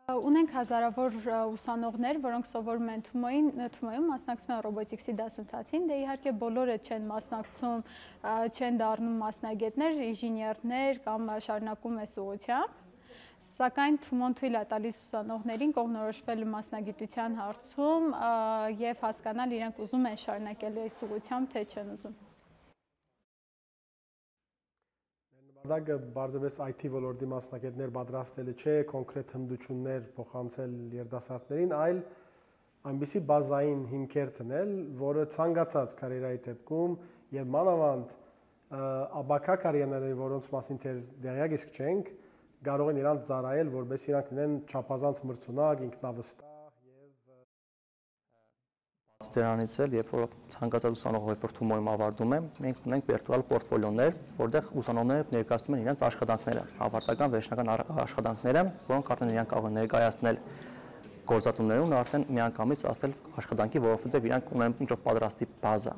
Ունենք հազարավոր ուսանողներ, որոնք սովորում են Թումոյում, մասնակցում են ռոբոտիկսի դասընթացին, դե իհարկե բոլորը չեն մասնակցում, չեն դառնում մասնագետներ, ինժեներներ կամ շարունակում այս ուղղությամբ, սակայն Թումոն թույլ է տալիս ուսանողներին կողմնորոշվել մասնագիտության հարցում եւ հասկանալ իրենք ուզում են շարունակել այս ուղղությամբ, թե չեն ուզում։ Նպատակը բարձրապես IT ոլորտի մասնագետներ պատրաստելը չէ, կոնկրետ հմտություններ փոխանցել երիտասարդներին, այլ այնպիսի բազային հիմքեր դնել, որը ցանկացած կարիերայի դեպքում եւ մանավանդ ապակա կարիերաների, որոնց մասին դեռ իսկ չենք, կարող են իրանք ծառայել, որպես իրանք լինեն չափազանց մրցունակ, ինքնավստահ Դրանից էլ, երբ որ ցանկացած ուսանող որ Թումոյում ավարտում է, մենք ունենք վիրտուալ պորտֆոլիոներ, որտեղ ուսանողները ներկայացնում են իրենց աշխատանքները, ավարտական վերջնական աշխատանքները, որոնք արդեն իրենք կարող են ներկայացնել գործատուներուն, արդեն միանգամից ասել աշխատանքի, որովհետև իրանք ունեն ինչ-որ պատրաստի բազա։